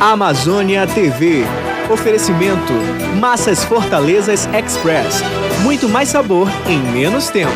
Amazônia TV. Oferecimento Massas Fortalezas Express. Muito mais sabor em menos tempo.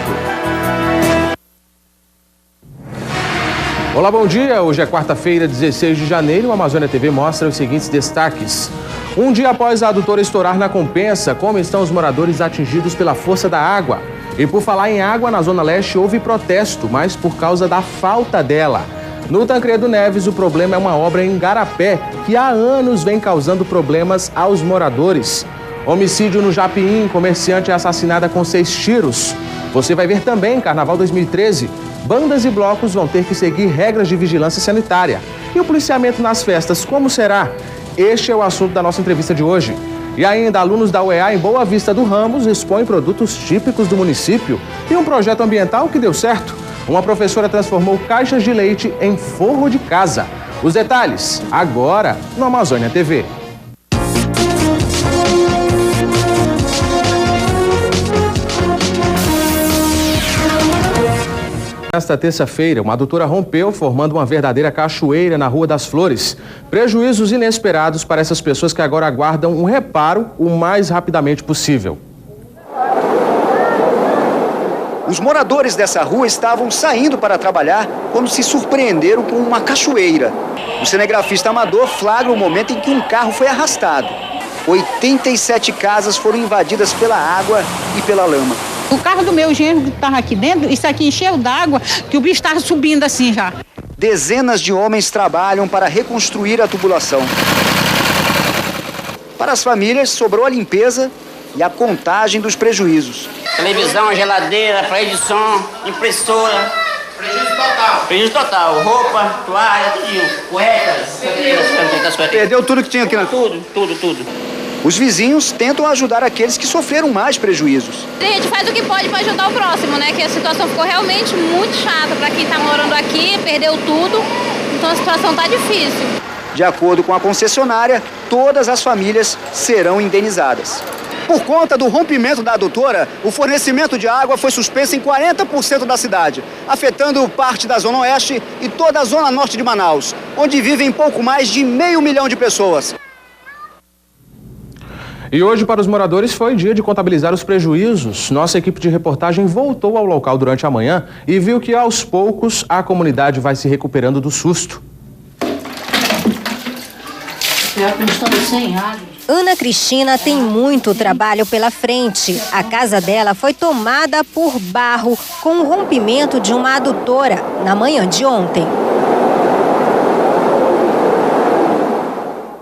Olá, bom dia. Hoje é quarta-feira, 16 de janeiro. O Amazônia TV mostra os seguintes destaques. Um dia após a adutora estourar na Compensa, como estão os moradores atingidos pela força da água? E por falar em água, na Zona Leste houve protesto, mas por causa da falta dela. No Tancredo Neves, o problema é uma obra em Garapé, que há anos vem causando problemas aos moradores. Homicídio no Japim, comerciante é assassinada com 6 tiros. Você vai ver também em Carnaval 2013. Bandas e blocos vão ter que seguir regras de vigilância sanitária. E o policiamento nas festas, como será? Este é o assunto da nossa entrevista de hoje. E ainda, alunos da UEA em Boa Vista do Ramos expõem produtos típicos do município e um projeto ambiental que deu certo. Uma professora transformou caixas de leite em forro de casa. Os detalhes, agora no Amazônia TV. Nesta terça-feira, uma adutora rompeu, formando uma verdadeira cachoeira na Rua das Flores. Prejuízos inesperados para essas pessoas que agora aguardam um reparo o mais rapidamente possível. Os moradores dessa rua estavam saindo para trabalhar quando se surpreenderam com uma cachoeira. O cinegrafista amador flagra o momento em que um carro foi arrastado. 87 casas foram invadidas pela água e pela lama. O carro do meu genro que estava aqui dentro, isso aqui encheu d'água, que o bicho estava subindo assim já. Dezenas de homens trabalham para reconstruir a tubulação. Para as famílias, sobrou a limpeza e a contagem dos prejuízos. Televisão, geladeira, freio de som, impressora. Prejuízo total. Prejuízo total. Roupa, toalha, tudinho. Cuecas. Perdeu tudo que tinha aqui na... Tudo. Os vizinhos tentam ajudar aqueles que sofreram mais prejuízos. A gente faz o que pode para ajudar o próximo, né? Que a situação ficou realmente muito chata para quem está morando aqui, perdeu tudo, então a situação está difícil. De acordo com a concessionária, todas as famílias serão indenizadas. Por conta do rompimento da adutora, o fornecimento de água foi suspenso em 40% da cidade, afetando parte da Zona Oeste e toda a Zona Norte de Manaus, onde vivem pouco mais de 500 mil de pessoas. E hoje, para os moradores, foi dia de contabilizar os prejuízos. Nossa equipe de reportagem voltou ao local durante a manhã e viu que, aos poucos, a comunidade vai se recuperando do susto. Ana Cristina tem muito trabalho pela frente. A casa dela foi tomada por barro com o rompimento de uma adutora na manhã de ontem.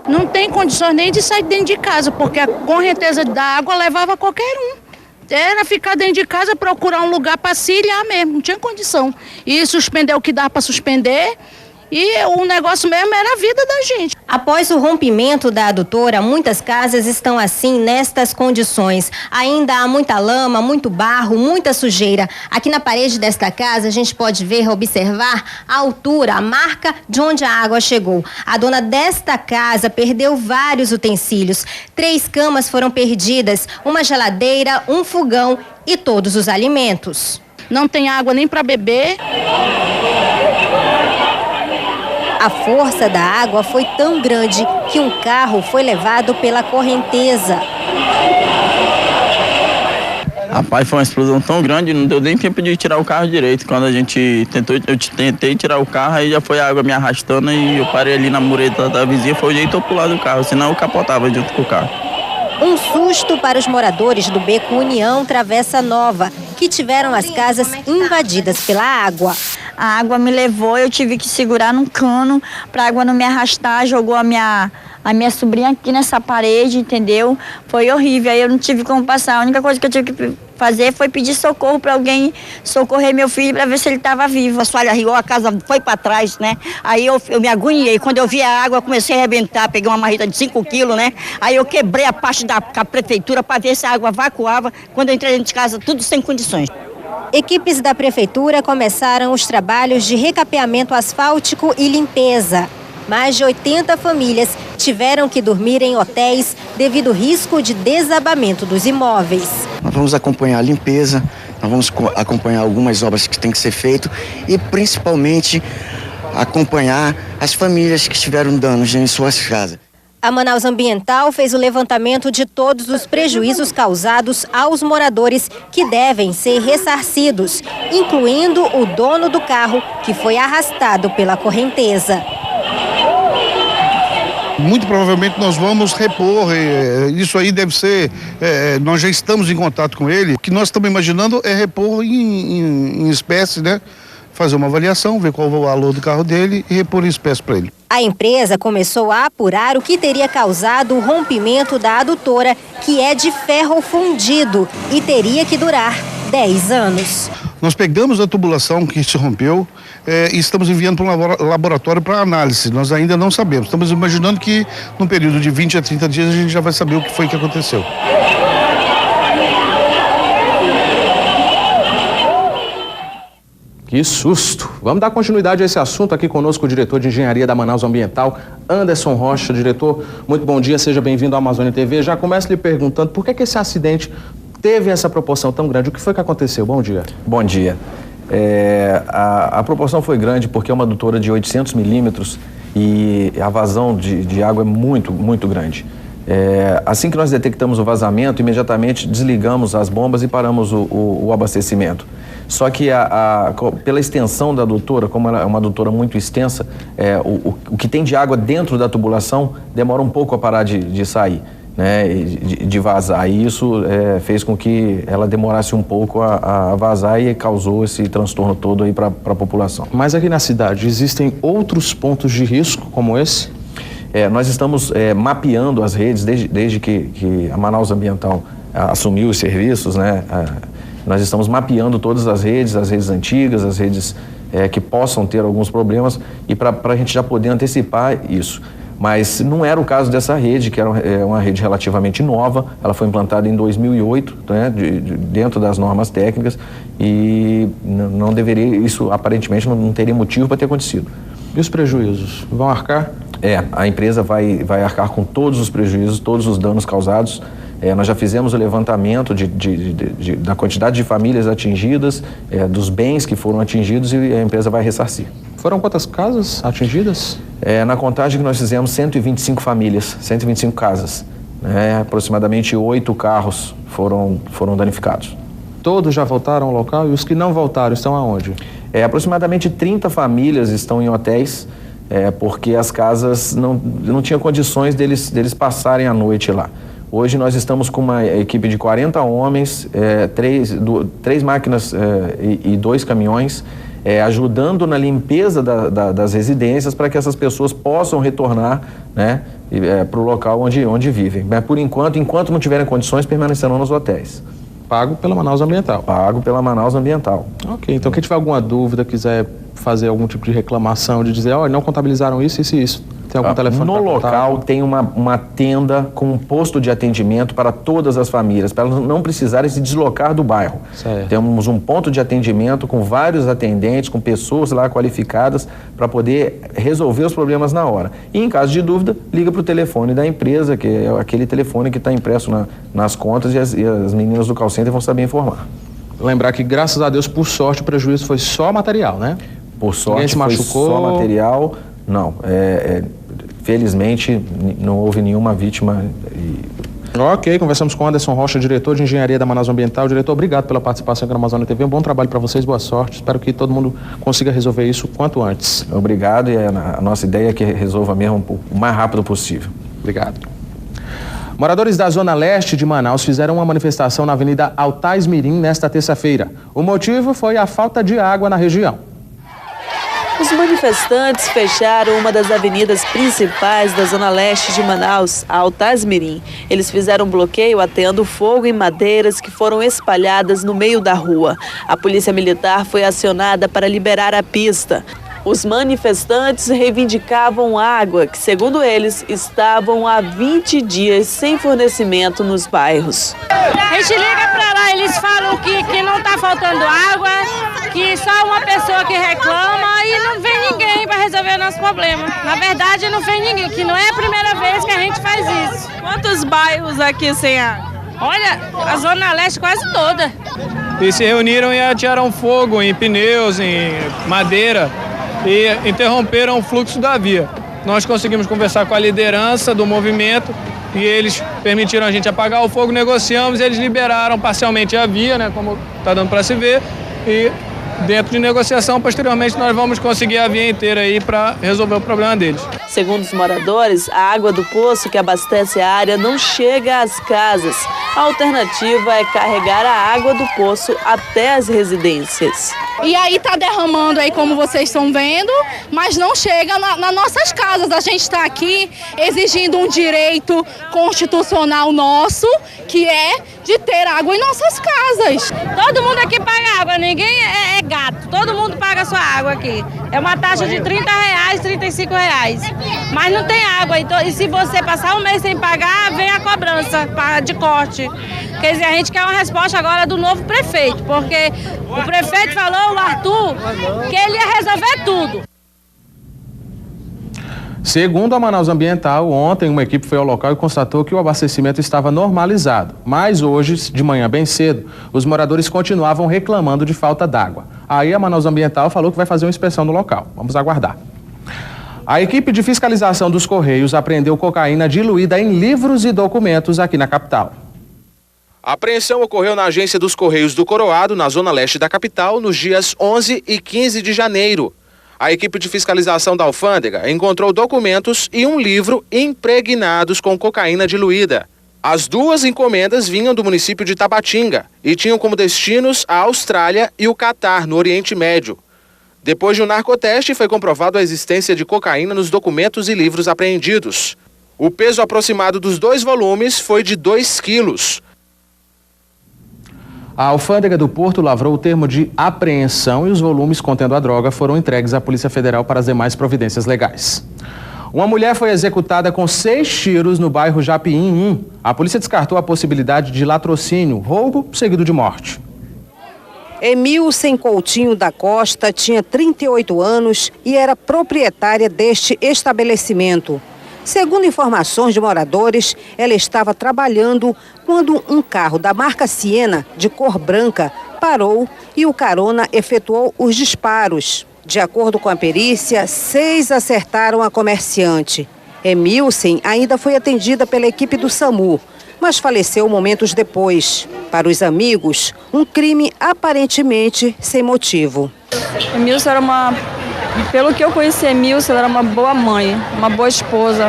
Não tem condições nem de sair dentro de casa, porque a correnteza da água levava qualquer um. Era ficar dentro de casa, procurar um lugar para se ilhar mesmo, não tinha condição. E suspender o que dava para suspender, e o negócio mesmo era a vida da gente. Após o rompimento da adutora, muitas casas estão assim, nestas condições. Ainda há muita lama, muito barro, muita sujeira. Aqui na parede desta casa, a gente pode ver, observar a altura, a marca de onde a água chegou. A dona desta casa perdeu vários utensílios. 3 camas foram perdidas, uma geladeira, um fogão e todos os alimentos. Não tem água nem para beber. A força da água foi tão grande que um carro foi levado pela correnteza. Rapaz, foi uma explosão tão grande, não deu nem tempo de tirar o carro direito. Quando a gente eu tentei tirar o carro, aí já foi a água me arrastando e eu parei ali na mureta da vizinha, foi o jeito de eu pular do carro, senão eu capotava junto com o carro. Um susto para os moradores do Beco União Travessa Nova, que tiveram as casas invadidas pela água. A água me levou, eu tive que segurar num cano para a água não me arrastar, jogou a minha sobrinha aqui nessa parede, entendeu? Foi horrível, aí eu não tive como passar. A única coisa que eu tive que fazer foi pedir socorro para alguém socorrer meu filho para ver se ele estava vivo. A assoalho arriou, a casa foi para trás, né? Aí eu me agoniei. Quando eu vi a água, eu comecei a arrebentar, peguei uma marreta de 5 quilos, né? Aí eu quebrei a parte da prefeitura para ver se a água evacuava. Quando eu entrei dentro de casa, tudo sem condições. Equipes da prefeitura começaram os trabalhos de recapeamento asfáltico e limpeza. Mais de 80 famílias tiveram que dormir em hotéis devido ao risco de desabamento dos imóveis. Nós vamos acompanhar a limpeza nós vamos acompanhar algumas obras que têm que ser feitas e principalmente acompanhar as famílias que tiveram danos em suas casas. A Manaus Ambiental fez o levantamento de todos os prejuízos causados aos moradores que devem ser ressarcidos, incluindo o dono do carro que foi arrastado pela correnteza. Muito provavelmente nós vamos repor, isso aí deve ser, nós já estamos em contato com ele. O que nós estamos imaginando é repor em espécie, né? Fazer uma avaliação, ver qual é o valor do carro dele e repor em espécie para ele. A empresa começou a apurar o que teria causado o rompimento da adutora, que é de ferro fundido e teria que durar 10 anos. Nós pegamos a tubulação que se rompeu e estamos enviando para um laboratório para análise. Nós ainda não sabemos. Estamos imaginando que num período de 20 a 30 dias a gente já vai saber o que foi que aconteceu. Que susto! Vamos dar continuidade a esse assunto. Aqui conosco o diretor de engenharia da Manaus Ambiental, Anderson Rocha. Diretor, muito bom dia, seja bem-vindo à Amazônia TV. Já começo lhe perguntando por que esse acidente teve essa proporção tão grande. O que foi que aconteceu? Bom dia. Bom dia. A proporção foi grande porque é uma adutora de 800 milímetros e a vazão de água é muito grande. Assim que nós detectamos o vazamento, imediatamente desligamos as bombas e paramos o abastecimento. Só que pela extensão da adutora, como ela é uma adutora muito extensa, o que tem de água dentro da tubulação demora um pouco a parar de sair, né, de vazar. E isso fez com que ela demorasse um pouco a vazar e causou esse transtorno todo aí para a população. Mas aqui na cidade existem outros pontos de risco como esse? Nós estamos mapeando as redes desde que a Manaus Ambiental assumiu os serviços, né? Nós estamos mapeando todas as redes antigas, as redes que possam ter alguns problemas e para a gente já poder antecipar isso. Mas não era o caso dessa rede, que era uma rede relativamente nova, ela foi implantada em 2008, né, dentro das normas técnicas e não deveria, isso aparentemente não teria motivo para ter acontecido. E os prejuízos? Vão arcar? A empresa vai arcar com todos os prejuízos, todos os danos causados. Nós já fizemos o levantamento da quantidade de famílias atingidas, dos bens que foram atingidos e a empresa vai ressarcir. Foram quantas casas atingidas? Na contagem que nós fizemos, 125 famílias, 125 casas. Aproximadamente 8 carros foram danificados. Todos já voltaram ao local e os que não voltaram estão aonde? Aproximadamente 30 famílias estão em hotéis, porque as casas não tinham condições deles passarem a noite lá. Hoje nós estamos com uma equipe de 40 homens, 3 máquinas e 2 caminhões, ajudando na limpeza das residências para que essas pessoas possam retornar, né, para o local onde vivem. Por enquanto não tiverem condições, permanecerão nos hotéis. Pago pela Manaus Ambiental? Pago pela Manaus Ambiental. Ok, então quem tiver alguma dúvida, quiser fazer algum tipo de reclamação, de dizer, não contabilizaram isso e isso. Tem algum telefone? No local tem uma tenda com um posto de atendimento para todas as famílias, para elas não precisarem se deslocar do bairro. Certo. Temos um ponto de atendimento com vários atendentes, com pessoas lá qualificadas para poder resolver os problemas na hora. E em caso de dúvida, liga para o telefone da empresa, que é aquele telefone que está impresso nas contas e as meninas do call center vão saber informar. Lembrar que, graças a Deus, por sorte, o prejuízo foi só material, né? Por sorte, ninguém se machucou. Foi só material. Não, felizmente não houve nenhuma vítima. Ok, conversamos com Anderson Rocha, diretor de engenharia da Manaus Ambiental. Diretor, obrigado pela participação aqui na Amazônia TV. Um bom trabalho para vocês, boa sorte. Espero que todo mundo consiga resolver isso o quanto antes. Obrigado, e a nossa ideia é que resolva mesmo o mais rápido possível. Obrigado. Moradores da Zona Leste de Manaus fizeram uma manifestação na Avenida Altais Mirim nesta terça-feira. O motivo foi a falta de água na região. Os manifestantes fecharam uma das avenidas principais da Zona Leste de Manaus, a Altais Mirim. Eles fizeram um bloqueio ateando fogo em madeiras que foram espalhadas no meio da rua. A polícia militar foi acionada para liberar a pista. Os manifestantes reivindicavam água, que, segundo eles, estavam há 20 dias sem fornecimento nos bairros. A gente liga para lá, eles falam que não está faltando água, que só uma pessoa que reclama e não vem ninguém para resolver o nosso problema. Na verdade, não vem ninguém, que não é a primeira vez que a gente faz isso. Quantos bairros aqui sem água? Olha, a Zona Leste quase toda. E se reuniram e atiraram fogo em pneus, em madeira e interromperam o fluxo da via. Nós conseguimos conversar com a liderança do movimento e eles permitiram a gente apagar o fogo, negociamos e eles liberaram parcialmente a via, né, como está dando para se ver, e dentro de negociação, posteriormente, nós vamos conseguir a via inteira aí para resolver o problema deles. Segundo os moradores, a água do poço que abastece a área não chega às casas. A alternativa é carregar a água do poço até as residências. E aí tá derramando aí, como vocês estão vendo, mas não chega nas nossas casas. A gente está aqui exigindo um direito constitucional nosso, que é de ter água em nossas casas. Todo mundo aqui paga água, ninguém é gato. Todo mundo paga a sua água aqui. É uma taxa de R$30, R$35. Mas não tem água. Então, e se você passar um mês sem pagar, vem a cobrança de corte. Quer dizer, a gente quer uma resposta agora do novo prefeito, porque o prefeito falou, o Arthur, que ele ia resolver tudo. Segundo a Manaus Ambiental, ontem uma equipe foi ao local e constatou que o abastecimento estava normalizado. Mas hoje, de manhã bem cedo, os moradores continuavam reclamando de falta d'água. Aí a Manaus Ambiental falou que vai fazer uma inspeção no local. Vamos aguardar. A equipe de fiscalização dos Correios apreendeu cocaína diluída em livros e documentos aqui na capital. A apreensão ocorreu na agência dos Correios do Coroado, na zona leste da capital, nos dias 11 e 15 de janeiro. A equipe de fiscalização da alfândega encontrou documentos e um livro impregnados com cocaína diluída. As duas encomendas vinham do município de Tabatinga e tinham como destinos a Austrália e o Catar, no Oriente Médio. Depois de um narcoteste, foi comprovado a existência de cocaína nos documentos e livros apreendidos. O peso aproximado dos 2 volumes foi de 2 quilos. A alfândega do Porto lavrou o termo de apreensão e os volumes contendo a droga foram entregues à Polícia Federal para as demais providências legais. Uma mulher foi executada com 6 tiros no bairro Japim 1. A polícia descartou a possibilidade de latrocínio, roubo seguido de morte. Emilcen Coutinho da Costa tinha 38 anos e era proprietária deste estabelecimento. Segundo informações de moradores, ela estava trabalhando quando um carro da marca Siena, de cor branca, parou e o carona efetuou os disparos. De acordo com a perícia, 6 acertaram a comerciante. Emilcen ainda foi atendida pela equipe do SAMU, mas faleceu momentos depois. Para os amigos, um crime aparentemente sem motivo. Emilcen era pelo que eu conheci Emilcen, ela era uma boa mãe, uma boa esposa.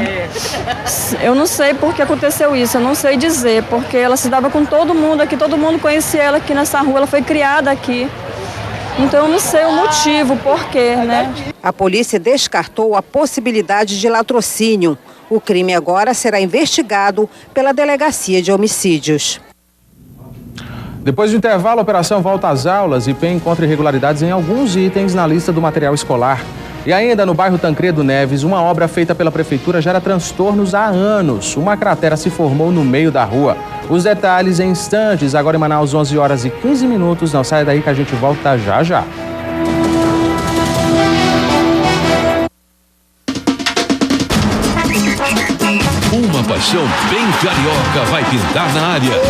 Eu não sei por que aconteceu isso, eu não sei dizer, porque ela se dava com todo mundo aqui, todo mundo conhecia ela aqui nessa rua, ela foi criada aqui. Então eu não sei o motivo, por quê, né? A polícia descartou a possibilidade de latrocínio. O crime agora será investigado pela Delegacia de Homicídios. Depois do intervalo, a operação volta às aulas e PEN encontra irregularidades em alguns itens na lista do material escolar. E ainda no bairro Tancredo Neves, uma obra feita pela prefeitura gera transtornos há anos. Uma cratera se formou no meio da rua. Os detalhes em instantes, agora em Manaus, 11 horas e 15 minutos. Não saia daí que a gente volta já já. Uma paixão bem carioca vai pintar na área.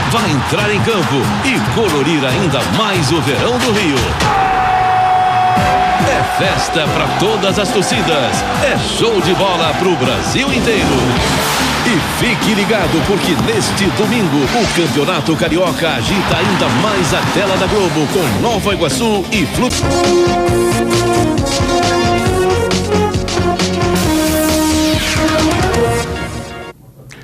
Vai entrar em campo e colorir ainda mais o verão do Rio. É festa para todas as torcidas. É show de bola pro Brasil inteiro. E fique ligado porque neste domingo o Campeonato Carioca agita ainda mais a tela da Globo com Nova Iguaçu e Fluminense.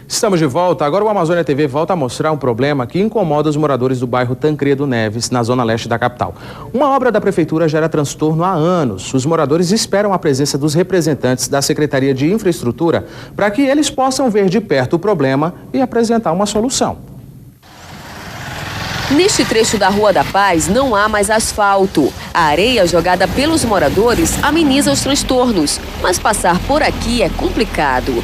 Estamos de volta. Agora o Amazônia TV volta a mostrar um problema que incomoda os moradores do bairro Tancredo Neves, na zona leste da capital. Uma obra da prefeitura gera transtorno há anos. Os moradores esperam a presença dos representantes da Secretaria de Infraestrutura para que eles possam ver de perto o problema e apresentar uma solução. Neste trecho da Rua da Paz não há mais asfalto. A areia jogada pelos moradores ameniza os transtornos, mas passar por aqui é complicado.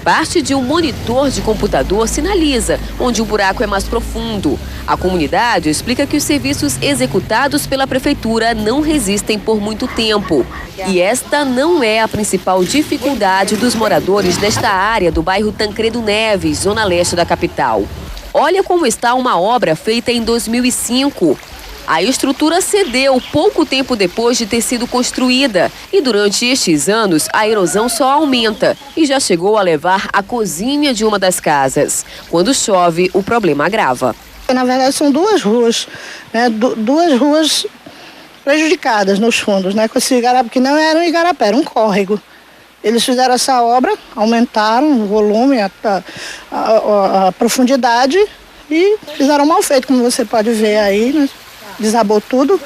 Parte de um monitor de computador sinaliza onde o buraco é mais profundo. A comunidade explica que os serviços executados pela prefeitura não resistem por muito tempo. E esta não é a principal dificuldade dos moradores desta área do bairro Tancredo Neves, zona leste da capital. Olha como está uma obra feita em 2005. A estrutura cedeu pouco tempo depois de ter sido construída e durante estes anos a erosão só aumenta e já chegou a levar a cozinha de uma das casas. Quando chove, o problema agrava. Na verdade são duas ruas, né? Duas ruas prejudicadas nos fundos, né? Com esse igarapé, que não era um igarapé, era um córrego. Eles fizeram essa obra, aumentaram o volume, a profundidade e fizeram mal feito, como você pode ver aí, né? Desabou tudo.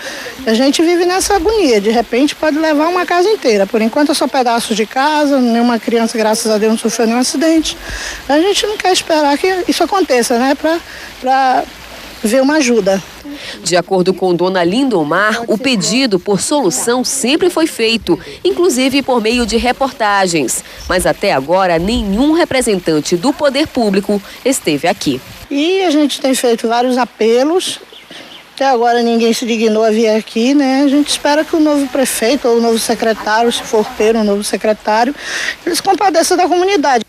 A gente vive nessa agonia. De repente pode levar uma casa inteira. Por enquanto é só pedaços de casa, nenhuma criança, graças a Deus, não sofreu nenhum acidente. A gente não quer esperar que isso aconteça, né? Para ver uma ajuda. De acordo com dona Lindomar, o pedido por solução sempre foi feito, inclusive por meio de reportagens. Mas até agora nenhum representante do poder público esteve aqui. E a gente tem feito vários apelos. Até agora ninguém se dignou a vir aqui, né? A gente espera que o novo prefeito ou o novo secretário, se for ter um novo secretário, eles compadeçam da comunidade.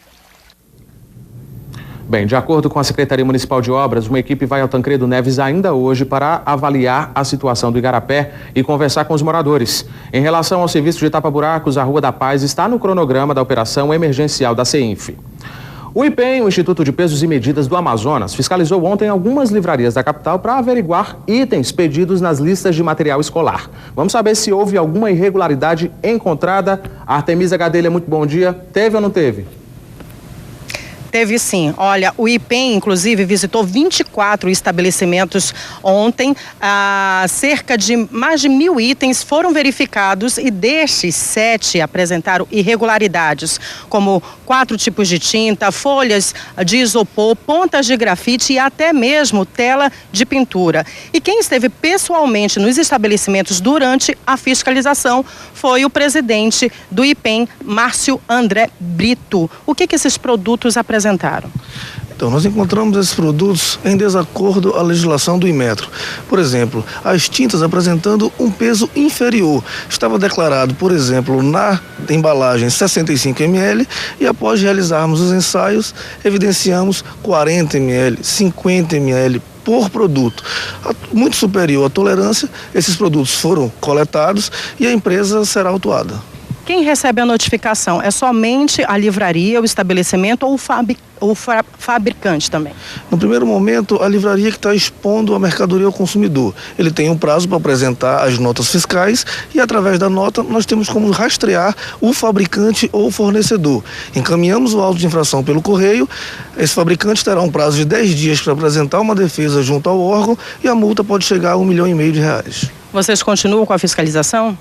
Bem, de acordo com a Secretaria Municipal de Obras, uma equipe vai ao Tancredo Neves ainda hoje para avaliar a situação do igarapé e conversar com os moradores. Em relação ao serviço de tapa-buracos, a Rua da Paz está no cronograma da operação emergencial da CEINF. O IPEM, o Instituto de Pesos e Medidas do Amazonas, fiscalizou ontem algumas livrarias da capital para averiguar itens pedidos nas listas de material escolar. Vamos saber se houve alguma irregularidade encontrada. Artemisa Gadelha, muito bom dia. Teve ou não teve? Teve sim. Olha, o IPEM, inclusive, visitou 24 estabelecimentos ontem. Cerca de mais de 1.000 itens foram verificados e destes 7 apresentaram irregularidades, como 4 tipos de tinta, folhas de isopor, pontas de grafite e até mesmo tela de pintura. E quem esteve pessoalmente nos estabelecimentos durante a fiscalização foi o presidente do IPEM, Márcio André Brito. O que esses produtos apresentaram? Então, nós encontramos esses produtos em desacordo à legislação do Inmetro. Por exemplo, as tintas apresentando um peso inferior. Estava declarado, por exemplo, na embalagem 65 ml e após realizarmos os ensaios, evidenciamos 40 ml, 50 ml por produto. Muito superior à tolerância, esses produtos foram coletados e a empresa será autuada. Quem recebe a notificação é somente a livraria, o estabelecimento ou o fabricante também? No primeiro momento, a livraria que está expondo a mercadoria ao consumidor. Ele tem um prazo para apresentar as notas fiscais e, através da nota, nós temos como rastrear o fabricante ou o fornecedor. Encaminhamos o auto de infração pelo correio, esse fabricante terá um prazo de 10 dias para apresentar uma defesa junto ao órgão e a multa pode chegar a R$1,5 milhão. Vocês continuam com a fiscalização?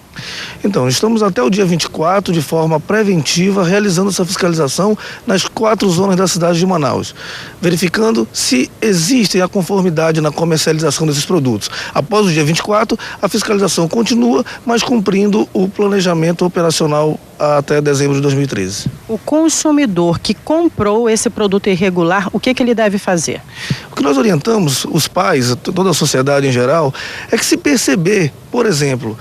Então, estamos até o dia 24, de forma preventiva, realizando essa fiscalização nas 4 zonas da cidade de Manaus, verificando se existe a conformidade na comercialização desses produtos. Após o dia 24, a fiscalização continua, mas cumprindo o planejamento operacional até dezembro de 2013. O consumidor que comprou esse produto irregular, o que ele deve fazer? O que nós orientamos, os pais, toda a sociedade em geral, é que se perceber, por exemplo,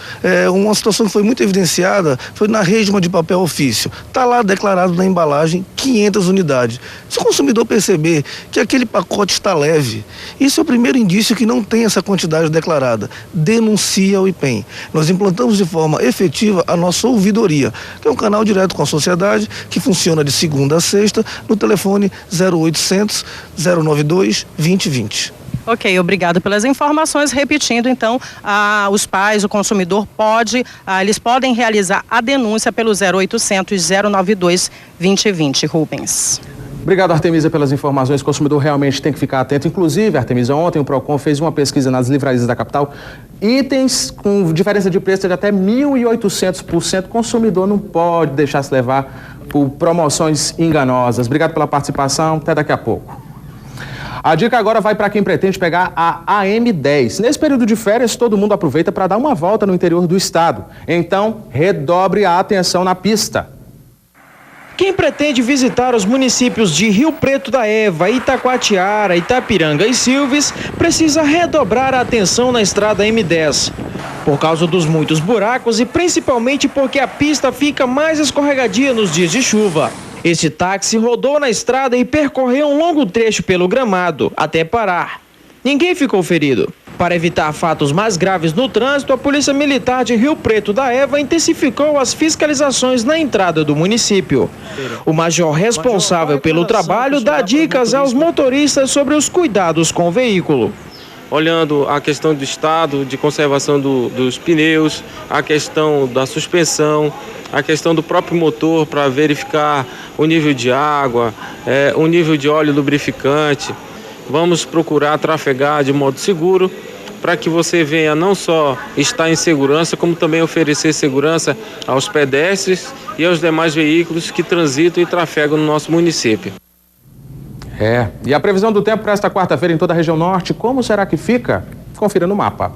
uma situação que foi muito evidenciada, foi na resma de papel ofício. Está lá declarado na embalagem 500 unidades. Se o consumidor perceber que aquele pacote está leve, isso é o primeiro indício que não tem essa quantidade declarada. Denuncia ao IPEM. Nós implantamos de forma efetiva a nossa ouvidoria, que é um canal direto com a sociedade, que funciona de segunda a sexta, no telefone 0800 092 2020. Ok, obrigado pelas informações. Repetindo, então, os pais, o consumidor eles podem realizar a denúncia pelo 0800 092 2020. Rubens. Obrigado, Artemisa, pelas informações. O consumidor realmente tem que ficar atento. Inclusive, Artemisa, ontem o Procon fez uma pesquisa nas livrarias da capital. Itens com diferença de preço de até 1.800%. O consumidor não pode deixar se levar por promoções enganosas. Obrigado pela participação. Até daqui a pouco. A dica agora vai para quem pretende pegar a AM10. Nesse período de férias, todo mundo aproveita para dar uma volta no interior do estado. Então, redobre a atenção na pista. Quem pretende visitar os municípios de Rio Preto da Eva, Itacoatiara, Itapiranga e Silves precisa redobrar a atenção na estrada M10. Por causa dos muitos buracos e principalmente porque a pista fica mais escorregadia nos dias de chuva. Este táxi rodou na estrada e percorreu um longo trecho pelo gramado, até parar. Ninguém ficou ferido. Para evitar fatos mais graves no trânsito, a Polícia Militar de Rio Preto da Eva intensificou as fiscalizações na entrada do município. O major responsável pelo trabalho dá dicas aos motoristas sobre os cuidados com o veículo. Olhando a questão do estado de conservação dos pneus, a questão da suspensão, a questão do próprio motor para verificar o nível de água, o nível de óleo lubrificante. Vamos procurar trafegar de modo seguro para que você venha não só estar em segurança, como também oferecer segurança aos pedestres e aos demais veículos que transitam e trafegam no nosso município. E a previsão do tempo para esta quarta-feira em toda a região norte, como será que fica? Confira no mapa.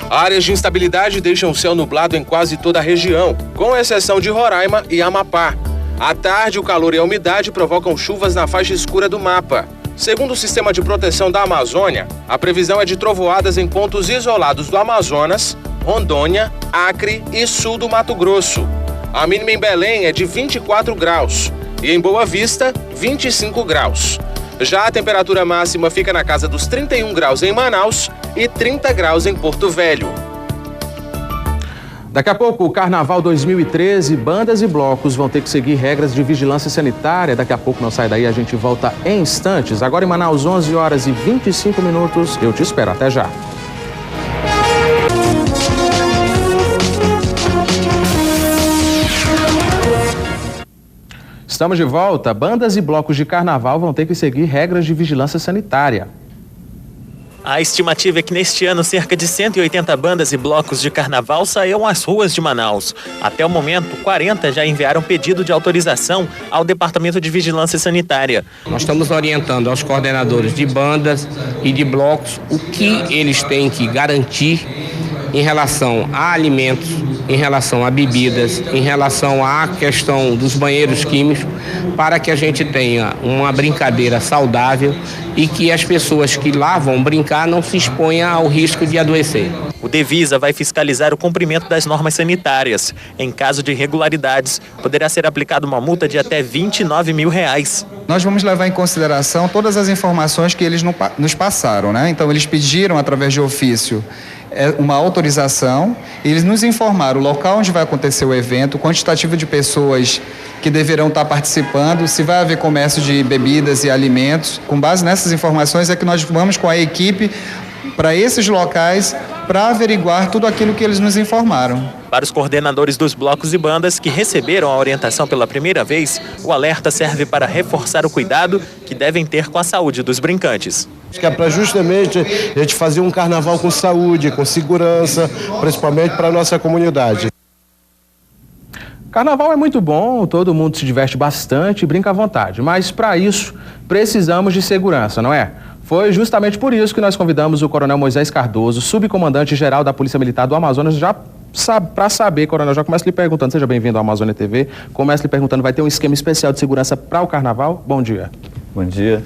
Áreas de instabilidade deixam o céu nublado em quase toda a região, com exceção de Roraima e Amapá. À tarde, o calor e a umidade provocam chuvas na faixa escura do mapa. Segundo o Sistema de Proteção da Amazônia, a previsão é de trovoadas em pontos isolados do Amazonas, Rondônia, Acre e sul do Mato Grosso. A mínima em Belém é de 24 graus e em Boa Vista, 25 graus. Já a temperatura máxima fica na casa dos 31 graus em Manaus e 30 graus em Porto Velho. Daqui a pouco, o Carnaval 2013, bandas e blocos vão ter que seguir regras de vigilância sanitária. Daqui a pouco não sai daí, a gente volta em instantes. Agora em Manaus, 11 horas e 25 minutos. Eu te espero, até já. Estamos de volta. Bandas e blocos de carnaval vão ter que seguir regras de vigilância sanitária. A estimativa é que neste ano cerca de 180 bandas e blocos de carnaval saíram às ruas de Manaus. Até o momento, 40 já enviaram pedido de autorização ao Departamento de Vigilância Sanitária. Nós estamos orientando aos coordenadores de bandas e de blocos o que eles têm que garantir em relação a alimentos, em relação a bebidas, em relação à questão dos banheiros químicos, para que a gente tenha uma brincadeira saudável e que as pessoas que lá vão brincar não se exponham ao risco de adoecer. O Devisa vai fiscalizar o cumprimento das normas sanitárias. Em caso de irregularidades, poderá ser aplicada uma multa de até R$29 mil. Nós vamos levar em consideração todas as informações que eles nos passaram, né? Então, eles pediram, através de ofício, uma autorização, eles nos informaram o local onde vai acontecer o evento, o quantitativo de pessoas que deverão estar participando, se vai haver comércio de bebidas e alimentos. Com base nessas informações é que nós vamos com a equipe para esses locais para averiguar tudo aquilo que eles nos informaram. Para os coordenadores dos blocos e bandas que receberam a orientação pela primeira vez, o alerta serve para reforçar o cuidado que devem ter com a saúde dos brincantes. Acho que é para justamente a gente fazer um carnaval com saúde, com segurança, principalmente para a nossa comunidade. Carnaval é muito bom, todo mundo se diverte bastante e brinca à vontade, mas para isso precisamos de segurança, não é? Foi justamente por isso que nós convidamos o Coronel Moisés Cardoso, subcomandante-geral da Polícia Militar do Amazonas, já para saber, Coronel, já começo lhe perguntando, seja bem-vindo ao Amazônia TV, começo lhe perguntando, vai ter um esquema especial de segurança para o Carnaval? Bom dia. Bom dia.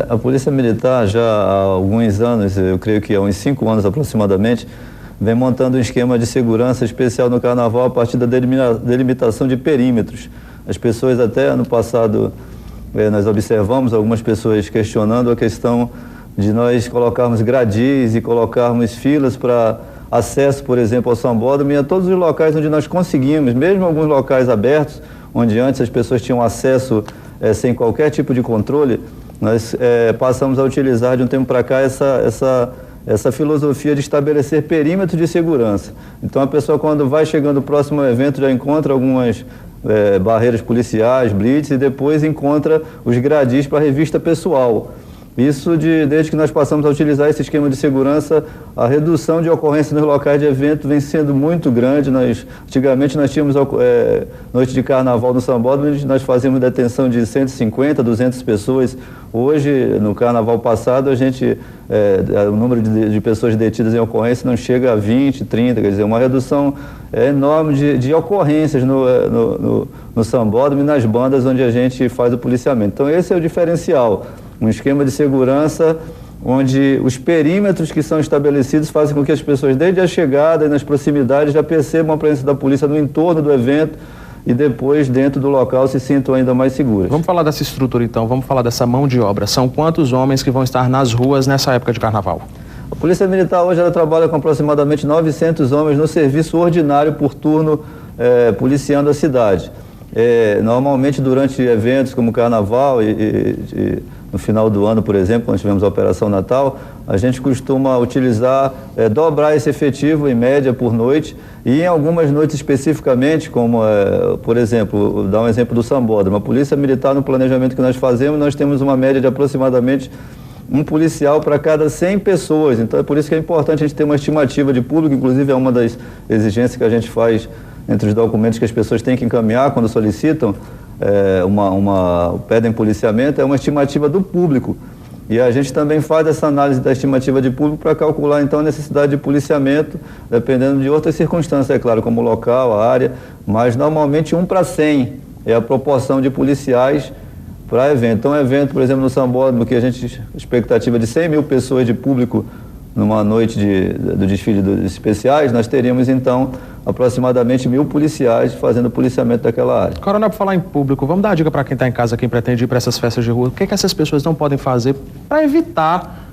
A Polícia Militar já há alguns anos, eu creio que há uns 5 anos aproximadamente, vem montando um esquema de segurança especial no Carnaval a partir da delimitação de perímetros. As pessoas até ano passado, nós observamos algumas pessoas questionando a questão de nós colocarmos gradis e colocarmos filas para acesso, por exemplo, ao sambódromo e a todos os locais onde nós conseguimos, mesmo alguns locais abertos, onde antes as pessoas tinham acesso sem qualquer tipo de controle, nós passamos a utilizar de um tempo para cá essa filosofia de estabelecer perímetros de segurança. Então a pessoa, quando vai chegando próximo ao evento, já encontra algumas barreiras policiais, blitz, e depois encontra os gradis para revista pessoal. Isso desde que nós passamos a utilizar esse esquema de segurança, a redução de ocorrência nos locais de evento vem sendo muito grande. Antigamente nós tínhamos noite de carnaval no Sambódromo, nós fazíamos detenção de 150, 200 pessoas. Hoje, no carnaval passado, o número de pessoas detidas em ocorrência não chega a 20, 30, quer dizer, uma redução enorme de ocorrências no Sambódromo e nas bandas onde a gente faz o policiamento. Então esse é o diferencial. Um esquema de segurança onde os perímetros que são estabelecidos fazem com que as pessoas, desde a chegada e nas proximidades, já percebam a presença da polícia no entorno do evento e depois, dentro do local, se sintam ainda mais seguras. Vamos falar dessa estrutura, então. Vamos falar dessa mão de obra. São quantos homens que vão estar nas ruas nessa época de carnaval? A Polícia Militar hoje ela trabalha com aproximadamente 900 homens no serviço ordinário por turno, policiando a cidade. Normalmente, durante eventos como Carnaval e no final do ano, por exemplo, quando tivemos a Operação Natal, a gente costuma utilizar, dobrar esse efetivo em média por noite, e em algumas noites especificamente, como, por exemplo, vou dar um exemplo do Sambódromo. A Polícia Militar, no planejamento que nós fazemos, nós temos uma média de aproximadamente um policial para cada 100 pessoas. Então é por isso que é importante a gente ter uma estimativa de público, inclusive é uma das exigências que a gente faz entre os documentos que as pessoas têm que encaminhar quando solicitam, pedem policiamento, é uma estimativa do público. E a gente também faz essa análise da estimativa de público para calcular, então, a necessidade de policiamento, dependendo de outras circunstâncias, é claro, como o local, a área, mas normalmente 1 para 100 é a proporção de policiais para evento. Então, evento, por exemplo, no Sambódromo, que a gente, expectativa de 100 mil pessoas de público numa noite do desfile dos especiais, nós teríamos, então, aproximadamente 1.000 policiais fazendo policiamento daquela área. Coronel, por falar em público, vamos dar uma dica para quem está em casa, quem pretende ir para essas festas de rua. O que essas pessoas não podem fazer para evitar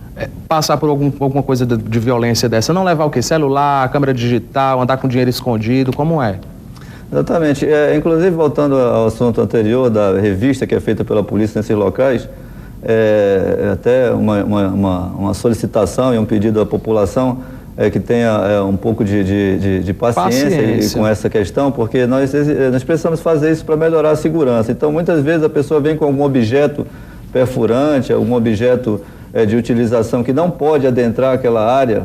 passar por alguma coisa de violência dessa? Não levar o quê? Celular, câmera digital, andar com dinheiro escondido, como é? Exatamente. Inclusive, voltando ao assunto anterior da revista que é feita pela polícia nesses locais, até uma solicitação e um pedido à população que tenha um pouco de paciência com essa questão, porque nós precisamos fazer isso para melhorar a segurança. Então, muitas vezes a pessoa vem com algum objeto perfurante, algum objeto de utilização que não pode adentrar aquela área.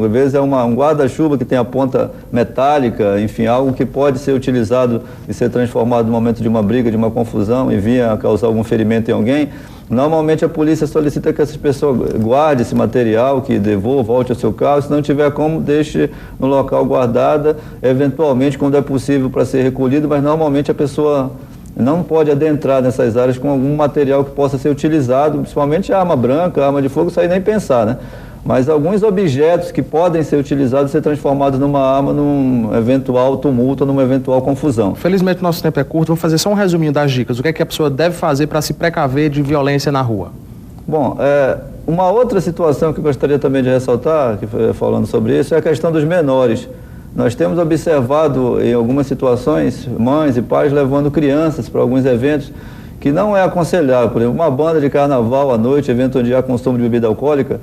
Às vezes é um guarda-chuva que tem a ponta metálica, enfim, algo que pode ser utilizado e ser transformado no momento de uma briga, de uma confusão e vir a causar algum ferimento em alguém. Normalmente a polícia solicita que essa pessoa guarde esse material, que volte ao seu carro, se não tiver como, deixe no local guardada, eventualmente quando é possível para ser recolhido, mas normalmente a pessoa não pode adentrar nessas áreas com algum material que possa ser utilizado, principalmente arma branca, arma de fogo, isso aí nem pensar, né? Mas alguns objetos que podem ser utilizados ser transformados numa arma num eventual tumulto, numa eventual confusão. Felizmente o nosso tempo é curto, vou fazer só um resuminho das dicas. O que é que a pessoa deve fazer para se precaver de violência na rua? Bom, uma outra situação que eu gostaria também de ressaltar, falando sobre isso, é a questão dos menores. Nós temos observado em algumas situações mães e pais levando crianças para alguns eventos que não é aconselhável. Por exemplo, uma banda de carnaval à noite, evento onde há consumo de bebida alcoólica,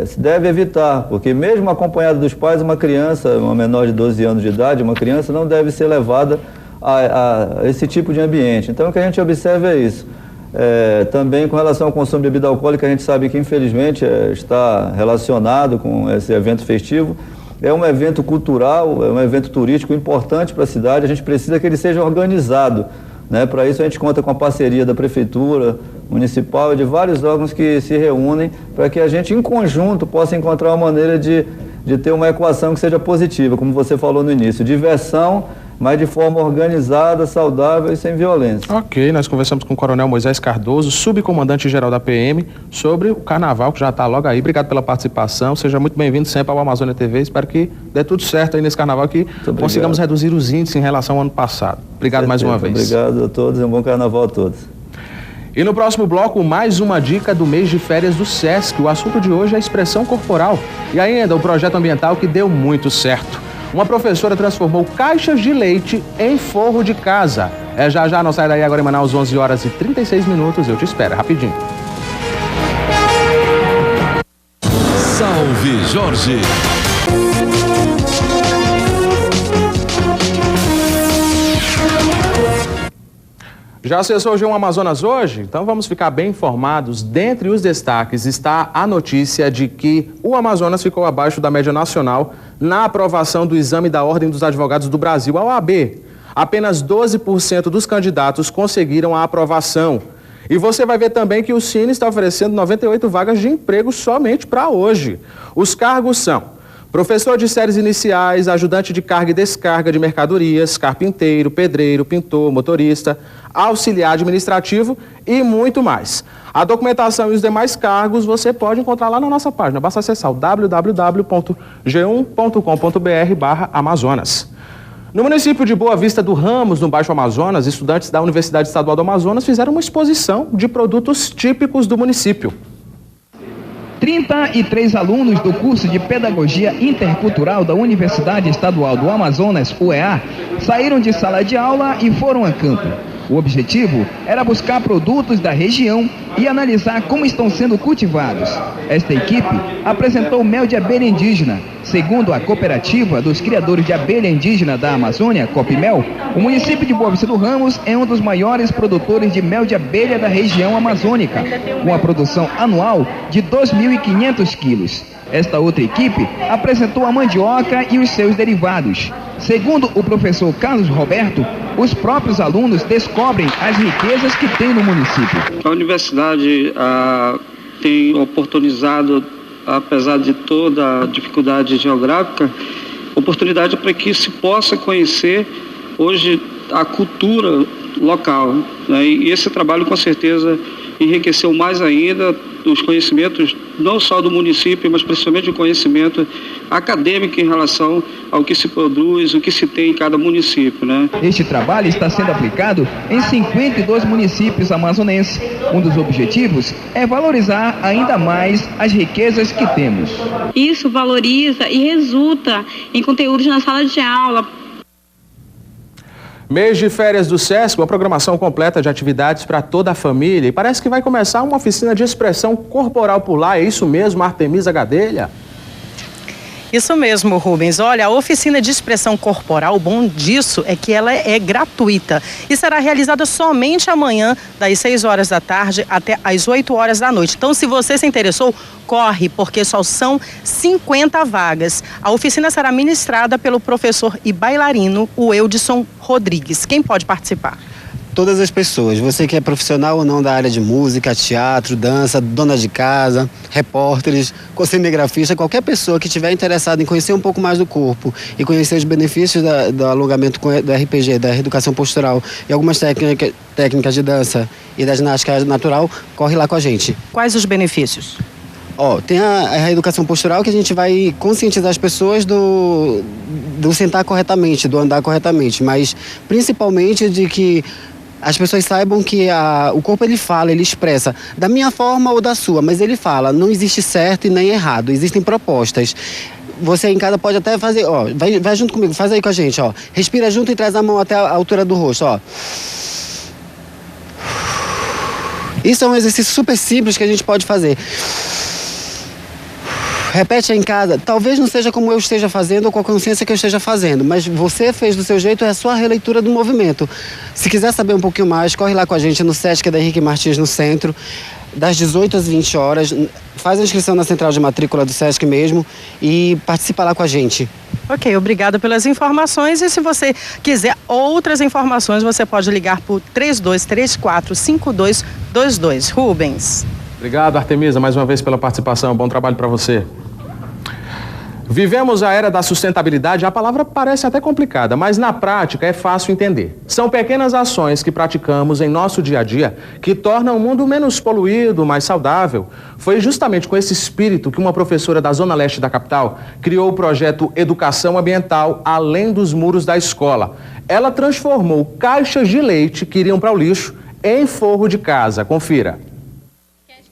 se deve evitar, porque mesmo acompanhado dos pais, uma criança, uma menor de 12 anos de idade, uma criança não deve ser levada a esse tipo de ambiente. Então o que a gente observa é isso. Também com relação ao consumo de bebida alcoólica, a gente sabe que infelizmente está relacionado com esse evento festivo. É um evento cultural, é um evento turístico importante para a cidade, a gente precisa que ele seja organizado, né? Para isso a gente conta com a parceria da Prefeitura Municipal e de vários órgãos que se reúnem para que a gente em conjunto possa encontrar uma maneira de ter uma equação que seja positiva, como você falou no início, diversão, mas de forma organizada, saudável e sem violência. Ok, nós conversamos com o Coronel Moisés Cardoso, subcomandante-geral da PM, sobre o carnaval que já está logo aí. Obrigado pela participação, seja muito bem-vindo sempre ao Amazônia TV. Espero que dê tudo certo aí nesse carnaval, que consigamos reduzir os índices em relação ao ano passado. Obrigado mais uma vez. Obrigado a todos e um bom carnaval a todos. E no próximo bloco, mais uma dica do mês de férias do SESC. O assunto de hoje é a expressão corporal e ainda o projeto ambiental que deu muito certo. Uma professora transformou caixas de leite em forro de casa. Já, não sai daí agora em Manaus, 11 horas e 36 minutos. Eu te espero, rapidinho. Salve Jorge! Já acessou o G1 Amazonas hoje? Então vamos ficar bem informados. Dentre os destaques está a notícia de que o Amazonas ficou abaixo da média nacional na aprovação do exame da Ordem dos Advogados do Brasil, a OAB. Apenas 12% dos candidatos conseguiram a aprovação. E você vai ver também que o Cine está oferecendo 98 vagas de emprego somente para hoje. Os cargos são professor de séries iniciais, ajudante de carga e descarga de mercadorias, carpinteiro, pedreiro, pintor, motorista, auxiliar administrativo e muito mais. A documentação e os demais cargos você pode encontrar lá na nossa página. Basta acessar o www.g1.com.br/Amazonas. No município de Boa Vista do Ramos, no Baixo Amazonas, estudantes da Universidade Estadual do Amazonas fizeram uma exposição de produtos típicos do município. 33 alunos do curso de Pedagogia Intercultural da Universidade Estadual do Amazonas, UEA, saíram de sala de aula e foram a campo. O objetivo era buscar produtos da região e analisar como estão sendo cultivados. Esta equipe apresentou mel de abelha indígena. Segundo a cooperativa dos criadores de abelha indígena da Amazônia, Copimel, o município de Boa Vista do Ramos é um dos maiores produtores de mel de abelha da região amazônica, com a produção anual de 2.500 quilos. Esta outra equipe apresentou a mandioca e os seus derivados. Segundo o professor Carlos Roberto, os próprios alunos descobrem as riquezas que tem no município. A universidade tem oportunizado, apesar de toda a dificuldade geográfica, oportunidade para que se possa conhecer hoje a cultura local, né? E esse trabalho com certeza enriqueceu mais ainda os conhecimentos não só do município, mas principalmente o conhecimento acadêmico em relação ao que se produz, o que se tem em cada município, né? Este trabalho está sendo aplicado em 52 municípios amazonenses. Um dos objetivos é valorizar ainda mais as riquezas que temos. Isso valoriza e resulta em conteúdos na sala de aula. Mês de férias do SESC, uma programação completa de atividades para toda a família. E parece que vai começar uma oficina de expressão corporal por lá. É isso mesmo, Artemisa Gadelha? Isso mesmo, Rubens. Olha, a oficina de expressão corporal, o bom disso é que ela é gratuita e será realizada somente amanhã, das 6 horas da tarde até as 8 horas da noite. Então, se você se interessou, corre, porque só são 50 vagas. A oficina será ministrada pelo professor e bailarino, o Eudson Rodrigues. Quem pode participar? Todas as pessoas, você que é profissional ou não da área de música, teatro, dança, dona de casa, repórteres, cinegrafista, qualquer pessoa que estiver interessada em conhecer um pouco mais do corpo e conhecer os benefícios do alongamento do RPG, da reeducação postural e algumas técnicas de dança e da ginástica natural, corre lá com a gente. Quais os benefícios? Tem a reeducação postural, que a gente vai conscientizar as pessoas do sentar corretamente, do andar corretamente, mas principalmente de que as pessoas saibam que o corpo ele fala, ele expressa, da minha forma ou da sua, mas ele fala, não existe certo e nem errado, existem propostas. Você em casa pode até fazer, vai junto comigo, faz aí com a gente, respira junto e traz a mão até a altura do rosto, Isso é um exercício super simples que a gente pode fazer. Repete aí em casa, talvez não seja como eu esteja fazendo ou com a consciência que eu esteja fazendo, mas você fez do seu jeito, é a sua releitura do movimento. Se quiser saber um pouquinho mais, corre lá com a gente no SESC da Henrique Martins, no centro, das 18 às 20 horas, faz a inscrição na central de matrícula do SESC mesmo e participa lá com a gente. Ok, obrigada pelas informações e se você quiser outras informações, você pode ligar por 3234-5222. Rubens. Obrigado, Artemisa, mais uma vez pela participação. Bom trabalho para você. Vivemos a era da sustentabilidade, a palavra parece até complicada, mas na prática é fácil entender. São pequenas ações que praticamos em nosso dia a dia que tornam o mundo menos poluído, mais saudável. Foi justamente com esse espírito que uma professora da Zona Leste da capital criou o projeto Educação Ambiental Além dos Muros da Escola. Ela transformou caixas de leite que iriam para o lixo em forro de casa. Confira.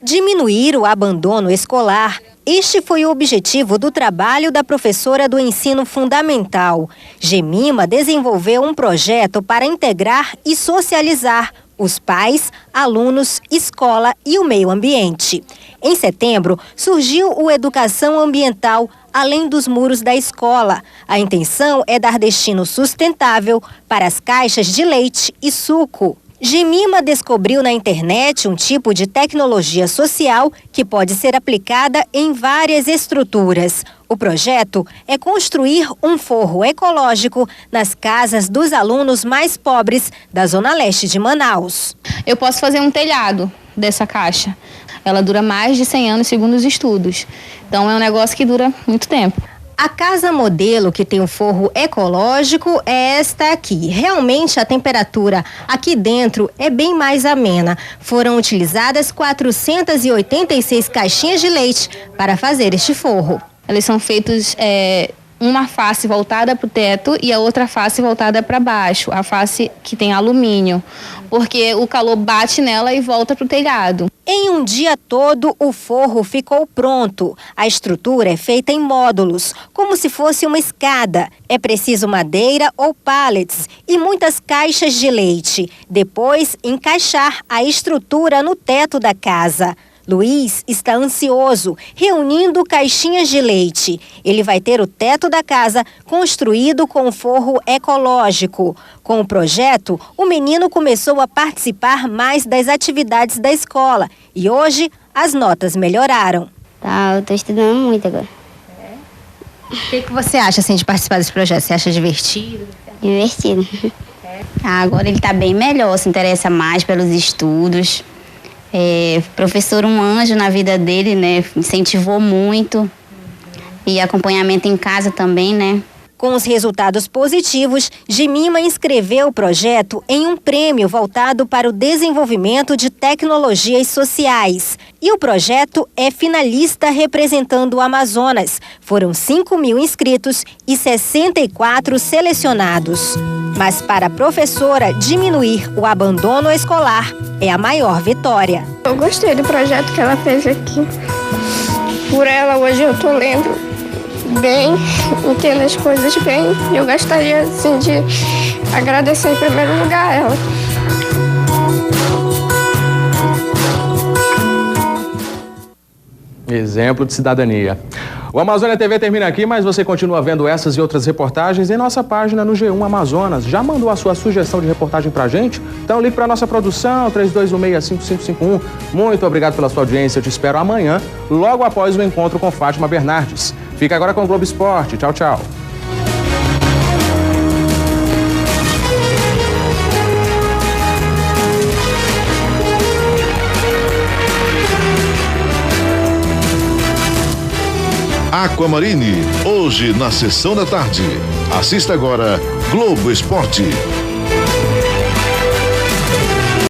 Diminuir o abandono escolar. Este foi o objetivo do trabalho da professora do ensino fundamental. Gemima desenvolveu um projeto para integrar e socializar os pais, alunos, escola e o meio ambiente. Em setembro, surgiu o Educação Ambiental Além dos Muros da Escola. A intenção é dar destino sustentável para as caixas de leite e suco. Gemima descobriu na internet um tipo de tecnologia social que pode ser aplicada em várias estruturas. O projeto é construir um forro ecológico nas casas dos alunos mais pobres da Zona Leste de Manaus. Eu posso fazer um telhado dessa caixa. Ela dura mais de 100 anos, segundo os estudos. Então é um negócio que dura muito tempo. A casa modelo que tem um forro ecológico é esta aqui. Realmente a temperatura aqui dentro é bem mais amena. Foram utilizadas 486 caixinhas de leite para fazer este forro. Eles são feitos uma face voltada para o teto e a outra face voltada para baixo, a face que tem alumínio, porque o calor bate nela e volta para o telhado. Em um dia todo, o forro ficou pronto. A estrutura é feita em módulos, como se fosse uma escada. É preciso madeira ou pallets e muitas caixas de leite. Depois, encaixar a estrutura no teto da casa. Luiz está ansioso, reunindo caixinhas de leite. Ele vai ter o teto da casa construído com forro ecológico. Com o projeto, o menino começou a participar mais das atividades da escola e hoje as notas melhoraram. Tá, eu estou estudando muito agora. O que você acha assim, de participar desse projeto? Você acha divertido? Divertido. Agora ele está bem melhor, se interessa mais pelos estudos. Professor, um anjo na vida dele, né? Incentivou muito. E acompanhamento em casa também, né? Com os resultados positivos, Gemima inscreveu o projeto em um prêmio voltado para o desenvolvimento de tecnologias sociais. E o projeto é finalista representando o Amazonas. Foram 5.000 inscritos e 64 selecionados. Mas para a professora, diminuir o abandono escolar é a maior vitória. Eu gostei do projeto que ela fez aqui. Por ela, hoje eu estou lendo bem, entendo as coisas bem. Eu gostaria, assim, de agradecer em primeiro lugar a ela. Exemplo de cidadania. O Amazônia TV termina aqui, mas você continua vendo essas e outras reportagens em nossa página no G1 Amazonas. Já mandou a sua sugestão de reportagem pra gente? Então ligue pra nossa produção, 3216-5551. Muito obrigado pela sua audiência. Eu te espero amanhã, logo após o encontro com Fátima Bernardes. Fica agora com o Globo Esporte. Tchau, tchau. Aquamarine, hoje na sessão da tarde. Assista agora Globo Esporte.